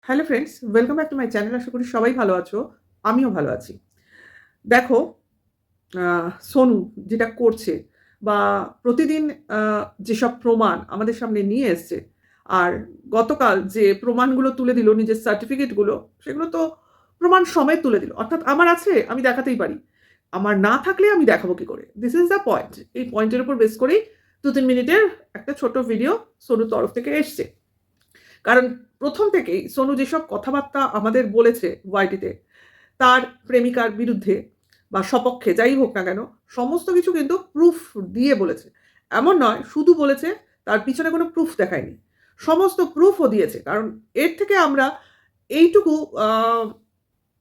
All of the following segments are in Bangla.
Hello friends, welcome back to my channel. আশা করি সবাই ভালো আছো। আমিও ভালো আছি। দেখো, সোনু যেটা করছে বা প্রতিদিন আ যেসব প্রমাণ আমাদের সামনে নিয়ে এসছে, আর গতকাল যে প্রমাণগুলো তুলে দিল, নিজের সার্টিফিকেটগুলো, সেগুলো তো প্রমাণ সমেত তুলে দিল। অর্থাৎ আমার আছে, আমি দেখাতেই পারি। আমার না থাকলে আমি দেখাবো কি করে? This is the point. এই পয়েন্টের উপর বেস করেই ২-৩ মিনিটের একটা ছোট ভিডিও সোনুর তরফ থেকে এসছে। কারণ ১ম থেকেই সোনু যেসব কথাবার্তা আমাদের বলেছে ওয়াইটিতে, তার প্রেমিকার বিরুদ্ধে বা সপক্ষে যাই হোক না কেন, সমস্ত কিছু কিন্তু প্রুফ দিয়ে বলেছে। এমন নয় শুধু বলেছে, তার পিছনে কোনো প্রুফ দেখায়নি। সমস্ত প্রুফও দিয়েছে। কারণ এর থেকে আমরা এইটুকু আ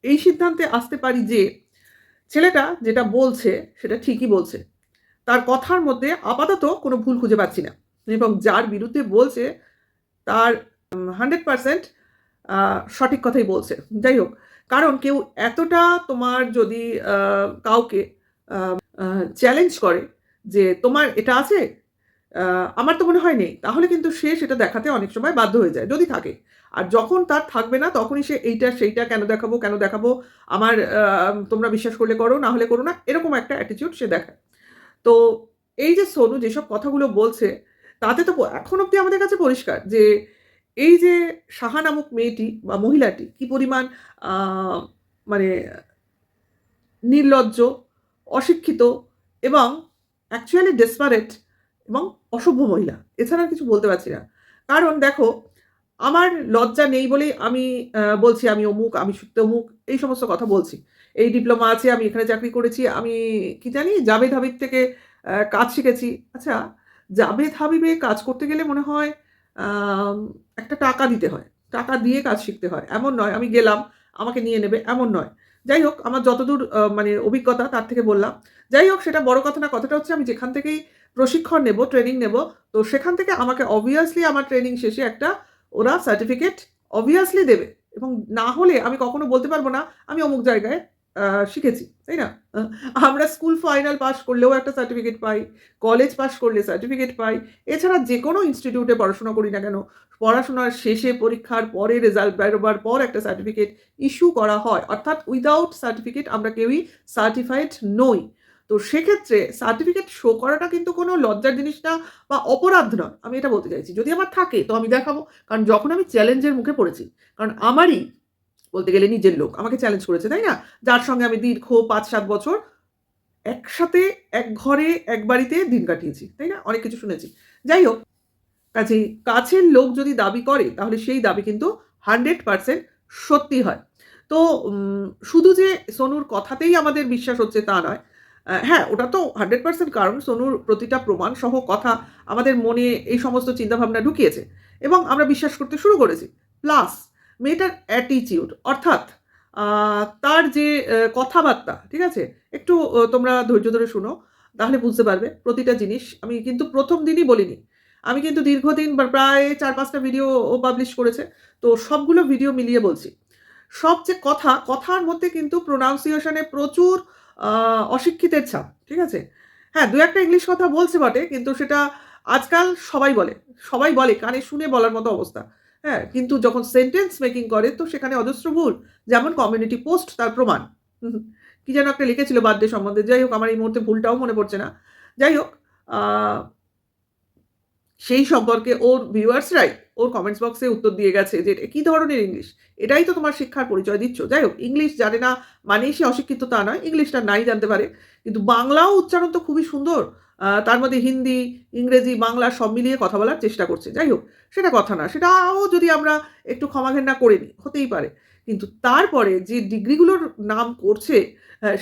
এই সিদ্ধান্তে আসতে পারি যে, ছেলেটা যেটা বলছে সেটা ঠিকই বলছে। তার কথার মধ্যে আপাতত কোনো ভুল খুঁজে পাচ্ছি না। এবং যার বিরুদ্ধে বলছে তার 100% আ সঠিক কথাই বলছে। যাই হোক, কারণ কেউ এতটা তোমার যদি আ কাউকে আ চ্যালেঞ্জ করে যে, "তোমার এটা আছে? আ আমার তো মনে হয় নেই।" তাহলে কিন্তু সে সেটা দেখাতে অনেক সময় বাধ্য হয়ে যায়, যদি থাকে। আর যখন তার থাকবে না, তখনই সে এইটা সেইটা কেন দেখাবো, কেন দেখাবো? আমার তোমরা বিশ্বাস করলে করো, না হলে করো না। এরকম একটা অ্যাটিটিউড সে দেখায়। তো এই যে সোনু যেসব কথাগুলো বলছে, তাতে তো এখন অব্দি আমাদের কাছে পরিষ্কার যে, এই যে সাহা নামক মেয়েটি বা মহিলাটি কি পরিমাণ আ মানে নির্লজ্জ, অশিক্ষিত এবং অ্যাকচুয়ালি ডেসপারেট এবং অসভ্য মহিলা। এছাড়া আর কিছু বলতে পারছি না। কারণ দেখো, আমার লজ্জা নেই বলেই আমি বলছি আমি অমুক, আমি তমুক এই সমস্ত কথা বলছি। এই ডিপ্লোমা আছে, আমি এখানে চাকরি করেছি, আমি কি জানি জাভেদ হাবিব থেকে কাজ শিখেছি। আচ্ছা, জাভেদ হাবিবে কাজ করতে গেলে মনে হয় আম একটা টাকা দিতে হয়। টাকা দিয়ে কাজ শিখতে হয়। এমন নয় আমি গেলাম, আমাকে নিয়ে নেবে, এমন নয়। যাই হোক, আমার যতদূর মানে অভিজ্ঞতা তার থেকে বললাম। যাই হোক, সেটা বড় কথা না। কথাটা হচ্ছে আমি যেখান থেকেই প্রশিক্ষণ নেব, ট্রেনিং নেব, তো সেখান থেকে আমাকে obviously আমার ট্রেনিং শেষে একটা ওরা সার্টিফিকেট obviously দেবে। এবং না হলে আমি কখনো বলতে পারব না আমি অমুক জায়গায় আ শিখেছি। তাই না? আ আমরা স্কুল ফাইনাল পাস করলেও একটা সার্টিফিকেট পাই। কলেজ পাস করলে সার্টিফিকেট পাই। এছাড়া যেকোনো ইনস্টিটিউটে পড়াশোনা করি না কেন, পড়াশোনার শেষে পরীক্ষার পরে রেজাল্ট বেরোবার পর একটা সার্টিফিকেট ইস্যু করা হয়। অর্থাৎ উইথআউট সার্টিফিকেট আমরা কেউই সার্টিফাইড নই। তো সেক্ষেত্রে সার্টিফিকেট শো করাটা কিন্তু কোনো লজ্জার জিনিস না বা অপরাধ নয়। আমি এটা বলতে চাইছি। যদি আমার থাকে তো আমি দেখাবো। কারণ যখন আমি চ্যালেঞ্জের মুখে পড়েছি, কারণ আমারই বলতে গেলে নিজের লোক আমাকে চ্যালেঞ্জ করেছে, তাই না? যার সঙ্গে আমি দীর্ঘ ৫-৭ বছর একসাথে এক ঘরে এক বাড়িতে দিন কাটিয়েছি, তাই না? অনেক কিছু শুনেছি। যাই হোক, কাজেই কাছের লোক যদি দাবি করে তাহলে সেই দাবি কিন্তু 100% সত্যি হয়। তো শুধু যে সোনুর কথাতেই আমাদের বিশ্বাস হচ্ছে তা নয়। হ্যাঁ, ওটা তো 100% কারণ সোনুর প্রতিটা প্রমাণ সহ কথা আমাদের মনে এই সমস্ত চিন্তাভাবনা ঢুকিয়েছে এবং আমরা বিশ্বাস করতে শুরু করেছি। প্লাস মেয়েটার অ্যাটিটিউড অর্থাৎ আ তার যে কথাবার্তা, ঠিক আছে? একটু তোমরা ধৈর্য ধরে শোনো, তাহলে বুঝতে পারবে প্রতিটা জিনিস। আমি কিন্তু ১ম দিনই বলিনি। আমি কিন্তু দীর্ঘদিন বা প্রায় ৪-৫ টা ভিডিও ও পাবলিশ করেছে। তো সবগুলো ভিডিও মিলিয়ে বলছি। সব যে কথা, কথার মধ্যে কিন্তু প্রোনাউন্সিয়েশন এ প্রচুর আ অশিক্ষিতের ছাপ। ঠিক আছে? হ্যাঁ, ২-১ টা ইংলিশ কথা বলছে বটে, কিন্তু সেটা আজকাল সবাই বলে। সবাই বলে, কানে শুনে বলার মতো অবস্থা। হ্যাঁ? কিন্তু যখন সেন্টেন্স মেকিং করে তো সেখানে অজস্র ভুল। যেমন কমিউনিটি পোস্ট তার প্রমাণ। হুম, হুম। কি যেন একটা লিখেছিল বার্থডে সম্বন্ধে। যাই হোক, আমার এই মুহূর্তে ভুলটাও মনে পড়ছে না। যাই হোক, আ সেই সম্পর্কে ওর ভিউয়ার্সরাই ওর কমেন্টস বক্সে উত্তর দিয়ে গেছে যে, "এটা কি ধরনের ইংলিশ? এটাই তো তোমার শিক্ষার পরিচয় দিচ্ছ।" যাই হোক, ইংলিশ জানে না মানেই সে অশিক্ষিত তা নয়। ইংলিশটা নাই জানতে পারে। কিন্তু বাংলাও উচ্চারণ তো খুবই সুন্দর। তার মধ্যে হিন্দি, ইংরেজি, বাংলা সব মিলিয়ে কথা বলার চেষ্টা করছে। যাই হোক, সেটা কথা না। সেটাও যদি আমরা একটু ক্ষমাঘেন্না করে নিই, হতেই পারে। কিন্তু তারপরে যে ডিগ্রিগুলোর নাম করছে,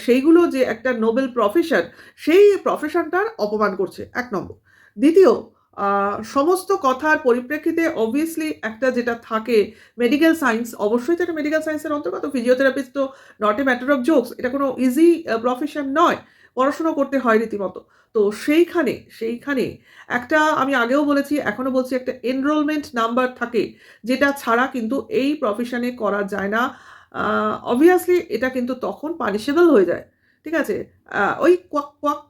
সেইগুলো যে একটা নোবেল প্রফেশন, সেই প্রফেশনটার অপমান করছে ১ নম্বর। দ্বিতীয়, আ সমস্ত কথার পরিপ্রেক্ষিতে obviously একটা যেটা থাকে মেডিকেল সায়েন্স, অবশ্যই তো এটা মেডিকেল সায়েন্সের অন্তর্গত। ফিজিওথেরাপিস্ট তো not a matter of jokes. এটা কোনো ইজি প্রফেশন নয়। পড়াশোনা করতে হয় রীতিমতো। তো সেইখানে একটা আমি আগেও বলেছি, এখনো বলছি, একটা এনরোলমেন্ট নাম্বার থাকে, যেটা ছাড়া কিন্তু এই প্রফেশনে করা যায় না। আ obviously এটা কিন্তু তখন পানিশেবল হয়ে যায়। ঠিক আছে? ওই কোয়াক, কোয়াক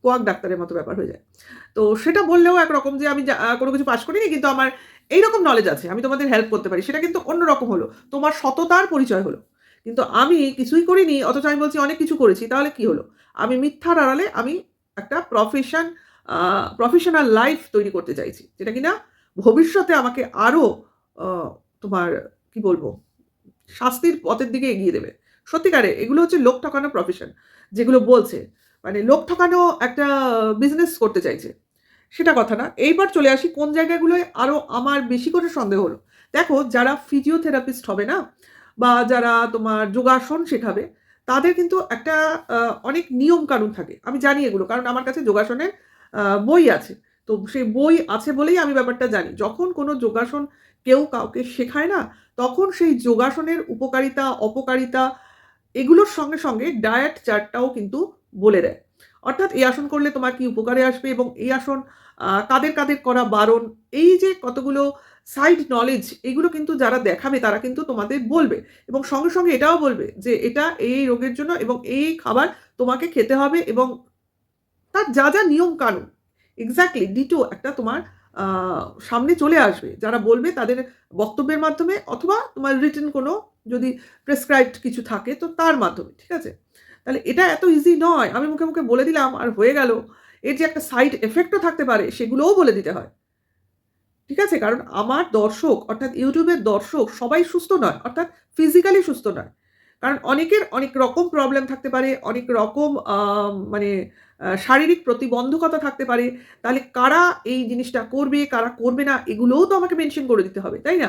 কোয়াক ডাক্তারের মতো ব্যাপার হয়ে যায়। তো সেটা বললেও একরকম যে আমি কোনো কিছু পাস করিনি কিন্তু আমার এইরকম নলেজ আছে। আমি তোমাদের হেল্প করতে পারি। সেটা কিন্তু অন্যরকম হলো। তোমার সততার পরিচয় হলো। কিন্তু আমি কিছুই করিনি অথচ আমি বলছি অনেক কিছু করেছি। তাহলে কি হলো? আমি মিথ্যার আড়ালে আমি একটা আ প্রফেশনাল লাইফ তৈরি করতে চাইছি। যেটা কিনা ভবিষ্যতে আমাকে আরো আ তোমার কি বলবো? শাস্তির পথের দিকে এগিয়ে দেবে। সত্যিকারে এগুলো হচ্ছে লোক ঠকানো প্রফেশন। যেগুলো বলছে। মানে লোক ঠকানো একটা বিজনেস করতে চাইছে। সেটা কথা না। এইবার চলে আসি কোন জায়গাগুলোয় আরো আমার বেশি করে সন্দেহ হলো। দেখো যারা ফিজিওথেরাপিস্ট হবে না? বা যারা তোমার যোগাসন শেখাবে, তাদের কিন্তু একটা আ অনেক নিয়ম-কানুন থাকে। আমি জানি এগুলো। কারণ আমার কাছে যোগাসনের বই আছে। তো সেই বই আছে বলেই আমি ব্যাপারটা জানি। যখন কোনো যোগাসন কেউ কাউকে শেখায় না, তখন সেই যোগাসনের উপকারিতা, অপকারিতা এগুলোর সঙ্গে, সঙ্গে ডায়েট চার্টটাও কিন্তু বলে দেয়। অর্থাৎ এই আসন করলে তোমার কি উপকারে আসবে এবং এই আসন কাদের, কাদের করা বারণ। এই যে কতগুলো সাইড নলেজ এগুলো কিন্তু যারা দেখাবে তারা কিন্তু তোমাদের বলবে এবং সঙ্গে, সঙ্গে এটাও বলবে যে এটা এই রোগের জন্য এবং এই খাবার তোমাকে খেতে হবে এবং তার যা, যা নিয়ম-কানুন এক্সাক্টলি ডিটো একটা তোমার আ সামনে চলে আসবে। যারা বলবে তাদের বক্তব্যের মাধ্যমে অথবা তোমার রিটেন কোনো যদি প্রেসক্রাইবড কিছু থাকে তো তার মাধ্যমে। ঠিক আছে? তাহলে এটা এত ইজি নয়। আমি মুখে, মুখে বলে দিলাম আর হয়ে গেল। এর যে একটা সাইড ইফেক্ট ও থাকতে পারে সেগুলোও বলে দিতে হয়। ঠিক আছে? কারণ আমার দর্শক অর্থাৎ YouTube এর দর্শক সবাই সুস্থ নয়। অর্থাৎ ফিজিক্যালি সুস্থ নয়। কারণ অনেকের অনেক রকম প্রবলেম থাকতে পারে, অনেক রকম মানে শারীরিক প্রতিবন্ধকতা থাকতে পারে। তাহলে কারা এই জিনিসটা করবে, কারা করবে না এগুলোও তো আমাকে মেনশন করে দিতে হবে, তাই না?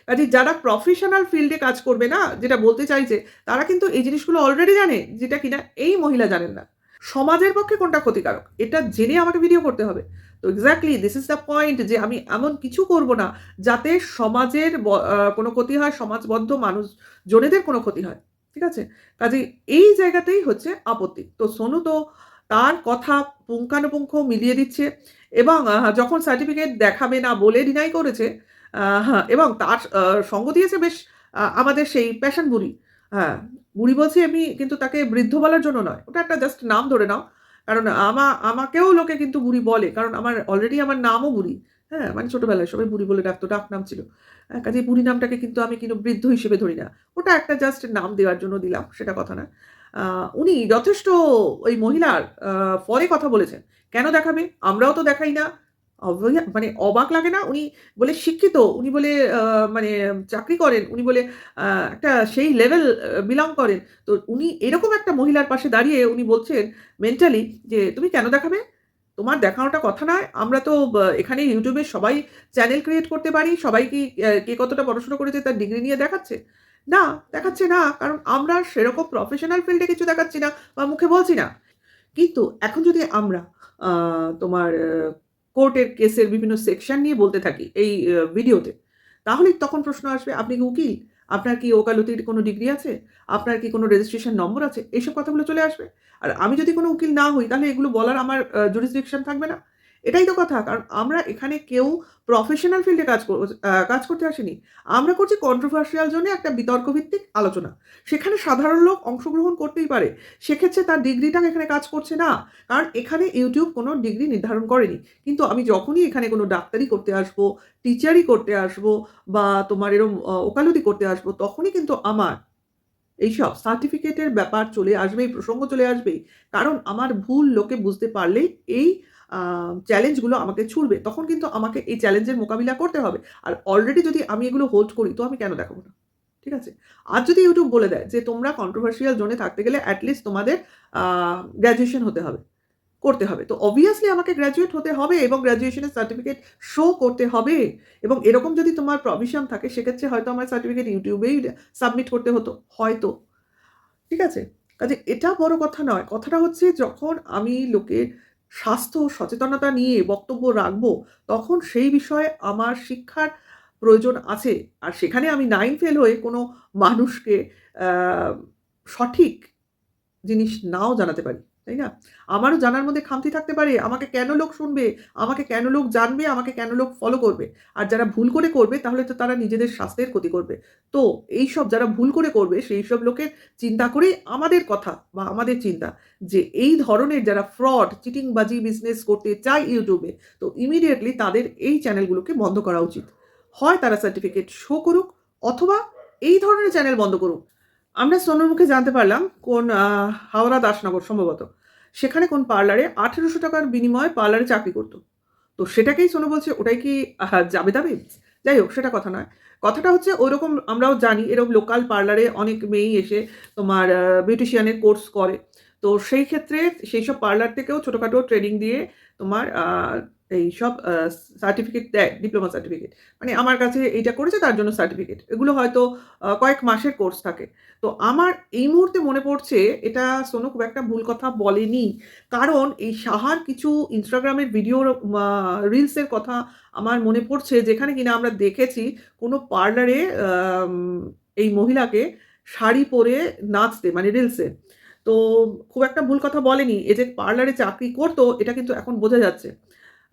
কাজেই যারা প্রফেশনাল ফিল্ডে কাজ করবে না, যেটা বলতে চাইছে, তারা কিন্তু এই জিনিসগুলো অলরেডি জানে, যেটা কিনা এই মহিলা জানেন না। সমাজের পক্ষে কোনটা ক্ষতিকারক, এটা জেনে আমাকে ভিডিও করতে হবে। তো exactly this is the point যে আমি এমন কিছু করব না যাতে সমাজের কোনো ক্ষতি হয়, সমাজবদ্ধ মানুষজনেদের কোনো ক্ষতি হয়। ঠিক আছে? কাজেই এই জায়গাতেই হচ্ছে আপত্তি। তো সোনু তো তার কথা পুঙ্খানুপুঙ্খ মিলিয়ে দিচ্ছে এবং যখন সার্টিফিকেট দেখাবে না বলে ডিনাই করেছে হ্যাঁ, এবং তার সঙ্গ দিয়েছে বেশ আমাদের সেই প্যাশন বুড়ি। হ্যাঁ, বুড়ি বলছি আমি কিন্তু তাকে বৃদ্ধ বলার জন্য নয়। ওটা একটা জাস্ট নাম ধরে নাও। কারণ আমাকেও লোকে কিন্তু বুড়ি বলে। কারণ অলরেডি আমার নামও বুড়ি। হ্যাঁ? মানে ছোটবেলায় সবাই বুড়ি বলে ডাকতো, ডাকনাম ছিল। কাজেই বুড়ি নামটাকে কিন্তু আমি কিন্তু বৃদ্ধ হিসেবে ধরি না। ওটা একটা জাস্ট নাম দেওয়ার জন্য দিলাম, সেটা কথা না। আ উনি যথেষ্ট ওই মহিলার পরে কথা বলেছেন। কেন দেখাবে? আমরাও তো দেখাই না। মানে অবাক লাগে না? উনি বলে শিক্ষিত, উনি বলে মানে চাকরি করেন, উনি বলে আ একটা সেই লেভেল বিলং করেন। তো উনি এরকম একটা মহিলার পাশে দাঁড়িয়ে উনি বলছেন মেন্টালি যে, "তুমি কেন দেখাবে? তোমার দেখানোটা কথা নয়। আমরা তো এখানে YouTube এ সবাই চ্যানেল ক্রিয়েট করতে পারি। সবাই কি কে কতটা পড়াশোনা করেছে তার ডিগ্রি নিয়ে দেখাচ্ছে? না, দেখাচ্ছে না। কারণ আমরা সেরকম প্রফেশনাল ফিল্ডে কিছু দেখাচ্ছি না বা মুখে বলছি না। কিন্তু এখন যদি আমরা আ তোমার কোর্টের কেসের বিভিন্ন সেকশন নিয়ে বলতে থাকি এই ভিডিওতে, তাহলেই তখন প্রশ্ন আসবে, "আপনি কি উকিল? আপনার কি ওকালতির কোনো ডিগ্রি আছে? আপনার কি কোনো রেজিস্ট্রেশন নম্বর আছে?" এইসব কথাগুলো চলে আসবে। আর আমি যদি কোনো উকিল না হই, তাহলে এগুলো বলার আমার jurisdiction থাকবে না। এটাই তো কথা। কারণ আমরা এখানে কেউ প্রফেশনাল ফিল্ডে কাজ করতে আসিনি। আমরা করছি কন্ট্রোভার্সিয়াল জোনে একটা বিতর্কভিত্তিক আলোচনা। সেখানে সাধারণ লোক অংশগ্রহণ করতেই পারে। সেক্ষেত্রে তার ডিগ্রিটা এখানে কাজ করছে না। কারণ এখানে YouTube কোনো ডিগ্রি নির্ধারণ করেনি। কিন্তু আমি যখনই এখানে কোনো ডাক্তারি করতে আসবো, টিচারি করতে আসবো বা তোমার এরকম ওকালতি করতে আসবো, তখনই কিন্তু আমার এইসব সার্টিফিকেটের ব্যাপার চলে আসবেই, প্রসঙ্গ চলে আসবেই। কারণ আমার ভুল লোকে বুঝতে পারলেই এই আ চ্যালেঞ্জগুলো আমাকে ছুড়বে। তখন কিন্তু আমাকে এই চ্যালেঞ্জের মোকাবিলা করতে হবে। আর অলরেডি যদি আমি এগুলো হোল্ড করি, তো আমি কেন দেখাবো না? ঠিক আছে? আর যদি YouTube বলে দেয় যে তোমরা কন্ট্রোভার্সিয়াল জোনে থাকতে গেলে এট লিস্ট তোমাদের আ গ্র্যাজুয়েশন হতে হবে। করতে হবে। তো obviously আমাকে গ্র্যাজুয়েট হতে হবে এবং গ্র্যাজুয়েশনের সার্টিফিকেট শো করতে হবে এবং এরকম যদি তোমার প্রভিশন থাকে সেক্ষেত্রে হয়তো আমার সার্টিফিকেট YouTube এই সাবমিট করতে হতো। হয়তো। ঠিক আছে? কাজে এটা বড় কথা নয়। কথাটা হচ্ছে যখন আমি লোকের স্বাস্থ্য সচেতনতা নিয়ে বক্তব্য রাখবো, তখন সেই বিষয়ে আমার শিক্ষার প্রয়োজন আছে। আর সেখানে আমি 9 ফেল হয়ে কোনো মানুষকে আ সঠিক জিনিস নাও জানাতে পারি। তাই না? আমারও জানার মধ্যে খামতি থাকতে পারে, আমাকে কেন লোক শুনবে, আমাকে কেন লোক জানবে, আমাকে কেন লোক ফলো করবে। আর যারা ভুল করে করবে তাহলে তো তারা নিজেদের স্বাস্থ্যের ক্ষতি করবে। তো এইসব যারা ভুল করে করবে সেই সব লোকের চিন্তা করেই আমাদের কথা বা আমাদের চিন্তা যে এই ধরনের যারা ফ্রড, চিটিংবাজি বিজনেস করতে চায় ইউটিউবে, তো ইমিডিয়েটলি তাদের এই চ্যানেলগুলোকে বন্ধ করা উচিত। হয় তারা সার্টিফিকেট শো করুক অথবা এই ধরনের চ্যানেল বন্ধ করুক। আমরা সোনুর মুখে জানতে পারলাম কোন হাওড়া দাসনগর সম্ভবত। সেখানে কোন পার্লারে ১৮০০ টাকার বিনিময়ে পার্লারে চাকরি করত। তো সেটাকেই সোনু বলছে ওটাই কি জাবেদাবিজ? যাই হোক সেটা কথা নয়। কথাটা হচ্ছে ঐরকম আমরাও জানি এরকম লোকাল পার্লারে অনেক মেয়েই এসে তোমার বিউটিশিয়ানের কোর্স করে। তো সেই ক্ষেত্রে সেইসব পার্লার থেকেও ছোটখাটো ট্রেনিং দিয়ে তোমার এইসব সার্টিফিকেট দেয়, ডিপ্লোমা সার্টিফিকেট। মানে আমার কাছে এইটা করেছে তার জন্য সার্টিফিকেট। এগুলো হয়তো কয়েক মাসের কোর্স থাকে। তো আমার এই মুহূর্তে মনে পড়ছে এটা সোনু খুব একটা ভুল কথা বলেনি। কারণ এই সাহার কিছু ইনস্টাগ্রামের ভিডিওর রিলসের কথা আমার মনে পড়ছে যেখানে কিনা আমরা দেখেছি কোনো পার্লারে এই মহিলাকে শাড়ি পরে নাচতে মানে রিলসে। তো খুব একটা ভুল কথা বলেনি। এ যে পার্লারে চাকরি করতো এটা কিন্তু এখন বোঝা যাচ্ছে।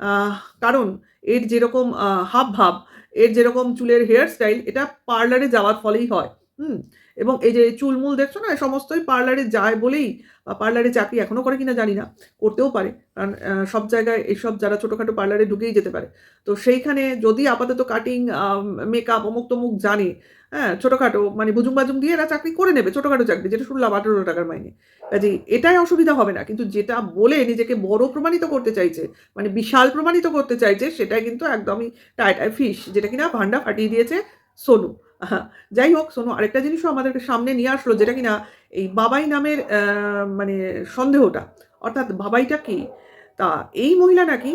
আহ কারণ এর যেরকম হাবভাব, এর যেরকম চুলের হেয়ার স্টাইল এটা পার্লারে যাওয়ার ফলেই হয়। হুম? এবং এই যে চুলমুল দেখছো না? সমস্তই পার্লারে যায় বলেই পার্লারে চাকরি এখনো করে কিনা জানি না। করতেও পারে। কারণ সব জায়গায় এসব যারা ছোটখাটো পার্লারে ঢুকেই যেতে পারে। তো সেইখানে যদি আপাতত কাটিং, মেকআপ অমুক-তমুক জানে, হ্যাঁ? ছোটখাটো মানে ভুজুং-বাজুং দিয়ে এরা চাকরি করে নেবে। ছোটখাটো চাকরি যেটা শুনলাম ৳১৮ টাকার মাইনে। কাজেই এটাই অসুবিধা হবে না। কিন্তু যেটা বলে নিজেকে বড় প্রমাণিত করতে চাইছে, মানে বিশাল প্রমাণিত করতে চাইছে সেটাই কিন্তু একদমই টায় ফিশ যেটা কিনা ভান্ডা ফাটিয়ে দিয়েছে সোনু। আহা, যাই হোক সোনু আরেকটা জিনিসও আমাদেরকে সামনে নিয়ে আসলো যেটা কিনা এই বাবাই নামের মানে সন্দেহটা। অর্থাৎ বাবাইটা কে? তা এই মহিলা নাকি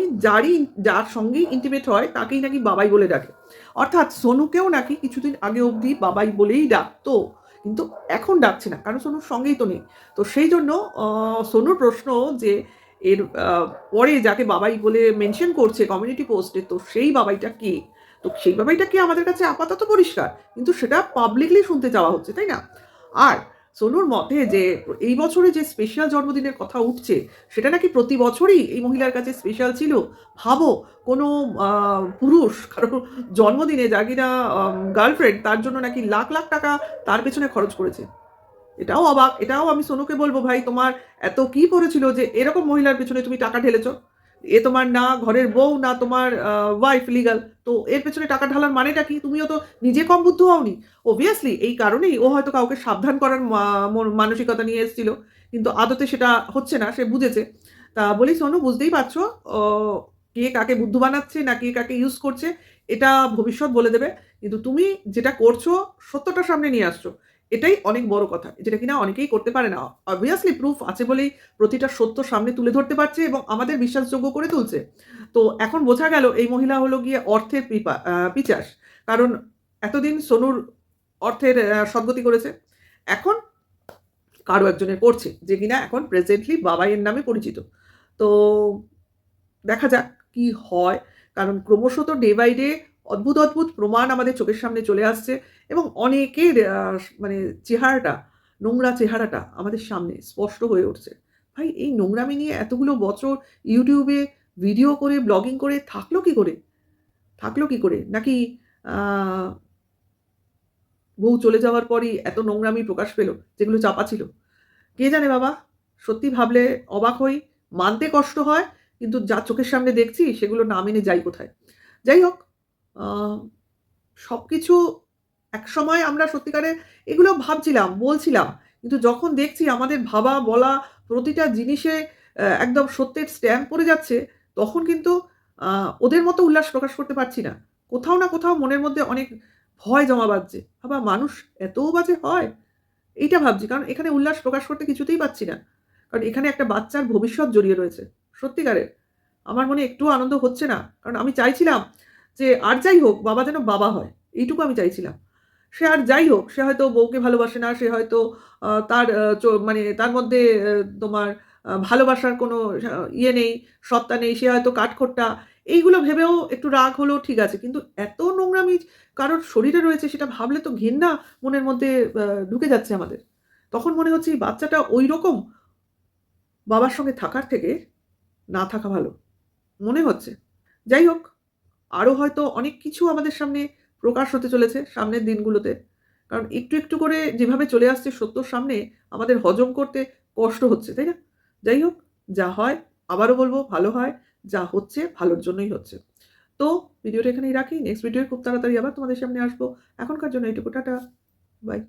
যার সঙ্গেই ইন্টিমেট হয় তাকেই নাকি বাবাই বলে ডাকে। অর্থাৎ সোনুকেও নাকি কিছুদিন আগে অবধি বাবাই বলেই ডাকতো। কিন্তু এখন ডাকছে না। কারণ সোনুর সঙ্গেই তো নেই। তো সেই জন্য অ সোনুর প্রশ্ন যে এর আ পরে যাকে বাবাই বলে মেনশন করছে কমিউনিটি পোস্টে তো সেই বাবাইটা কে? তো সেই বাবাইটা কে আমাদের কাছে আপাতত পরিষ্কার। কিন্তু সেটা পাবলিকলি শুনতে চাওয়া হচ্ছে, তাই না? আর সোনুর মতে যে এই বছরে যে স্পেশাল জন্মদিনের কথা উঠছে সেটা নাকি প্রতি বছরই এই মহিলার কাছে স্পেশাল ছিল। ভাবো কোনো আ পুরুষ কারো জন্মদিনে যার কিনা গার্লফ্রেন্ড তার জন্য নাকি লাখ, লাখ টাকা তার পেছনে খরচ করেছে। এটাও অবাক। এটাও আমি সোনুকে বলব, "ভাই তোমার এত কি পড়েছিল যে এরকম মহিলার পেছনে তুমি টাকা ঢেলেছ? এ তোমার না ঘরের বউ, না তোমার ওয়াইফ লিগ্যাল। তো এর পেছনে টাকা ঢালার মানেটা কি? তুমিও তো নিজে কম বুদ্ধু হওনি।" Obviously এই কারণেই ও হয়তো কাউকে সাবধান করার মানসিকতা নিয়ে এসেছিল। কিন্তু আদতে সেটা হচ্ছে না, সে বুঝেছে। তা বলি, "সোনু বুঝতেই পারছ অ কে কাকে বুদ্ধু বানাচ্ছে না কে কাকে ইউজ করছে এটা ভবিষ্যৎ বলে দেবে। কিন্তু তুমি যেটা করছো সত্যটা সামনে নিয়ে আসছো। এটাই অনেক বড় কথা। যেটা কিনা অনেকেই করতে পারে না। obviously প্রুফ আছে বলেই প্রতিটা সত্য সামনে তুলে ধরতে পারছে এবং আমাদের বিশ্বাসযোগ্য করে তুলছে। তো এখন বোঝা গেল এই মহিলা হলো গিয়ে অর্থের পিচাস। কারণ এতদিন সোনুর অর্থের সদ্গতি করেছে। এখন কারো একজনের করছে। যে কিনা এখন প্রেজেন্টলি বাবাইয়ের নামে পরিচিত। তো দেখা যাক কি হয়। কারণ ক্রমশ তো ডে বাই ডে অদ্ভুত, অদ্ভুত প্রমাণ আমাদের চোখের সামনে চলে আসছে এবং অনেকের মানে চেহারাটা, নোংরা চেহারাটা আমাদের সামনে স্পষ্ট হয়ে উঠছে। ভাই এই নোংরামি নিয়ে এতগুলো বছর YouTube এ ভিডিও করে, ব্লগিং করে থাকলো কি করে? থাকলো কি করে? নাকি আ বউ চলে যাওয়ার পরই এত নোংরামি প্রকাশ পেল যেগুলো চাপা ছিল? কে জানে বাবা! সত্যি ভাবলে অবাক হই, মানতে কষ্ট হয়। কিন্তু যা চোখের সামনে দেখছি সেগুলো না মেনে যাই কোথায়? যাই হোক, আ সবকিছু একসময় আমরা সত্যিকারে এগুলো ভাবছিলাম, বলছিলাম। কিন্তু যখন দেখছি আমাদের ভাবা, বলা প্রতিটা জিনিসে একদম সত্যের স্ট্যাম্প পড়ে যাচ্ছে, তখন কিন্তু আ ওদের মতো উল্লাস প্রকাশ করতে পারছি না। কোথাও না কোথাও মনের মধ্যে অনেক ভয় জমা বাঁধছে। বাবা মানুষ এতও বাজে হয়? এইটা ভাবছি। কারণ এখানে উল্লাস প্রকাশ করতে কিছুতেই পারছি না। কারণ এখানে একটা বাচ্চার ভবিষ্যৎ জড়িয়ে রয়েছে। সত্যিকারের। আমার মনে একটুও আনন্দ হচ্ছে না। কারণ আমি চাইছিলাম যে আর যাই হোক বাবা যেন বাবা হয়। এইটুকু আমি চাইছিলাম। সে আর যাই হোক, সে হয়তো বউকে ভালোবাসে না। সে হয়তো তার মানে তার মধ্যে তোমার ভালোবাসার কোনো ইয়ে নেই, সত্তা নেই। সে হয়তো কাঠখোট্টা। এইগুলো ভেবেও একটু রাগ হলো ঠিক আছে। কিন্তু এত নোংরামি কারোর শরীরে রয়েছে সেটা ভাবলে তো ঘেন্না মনের মধ্যে ঢুকে যাচ্ছে আমাদের। তখন মনে হচ্ছে এই বাচ্চাটা ঐরকম বাবার সঙ্গে থাকার থেকে না থাকা ভালো মনে হচ্ছে। যাই হোক, আরও হয়তো অনেক কিছু আমাদের সামনে প্রকাশ হতে চলেছে সামনের দিনগুলোতে। কারণ একটু, একটু করে যেভাবে চলে আসছে সত্যর সামনে আমাদের হজম করতে কষ্ট হচ্ছে, তাই না? যাই হোক, যা হয় আবারও বলব ভালো হয়, যা হচ্ছে ভালোর জন্যই হচ্ছে। তো ভিডিওটা এখানেই রাখি। নেক্সট ভিডিওয় খুব তাড়াতাড়ি আবার তোমাদের সামনে আসবো। এখনকার জন্য এইটুকু। Tata, by.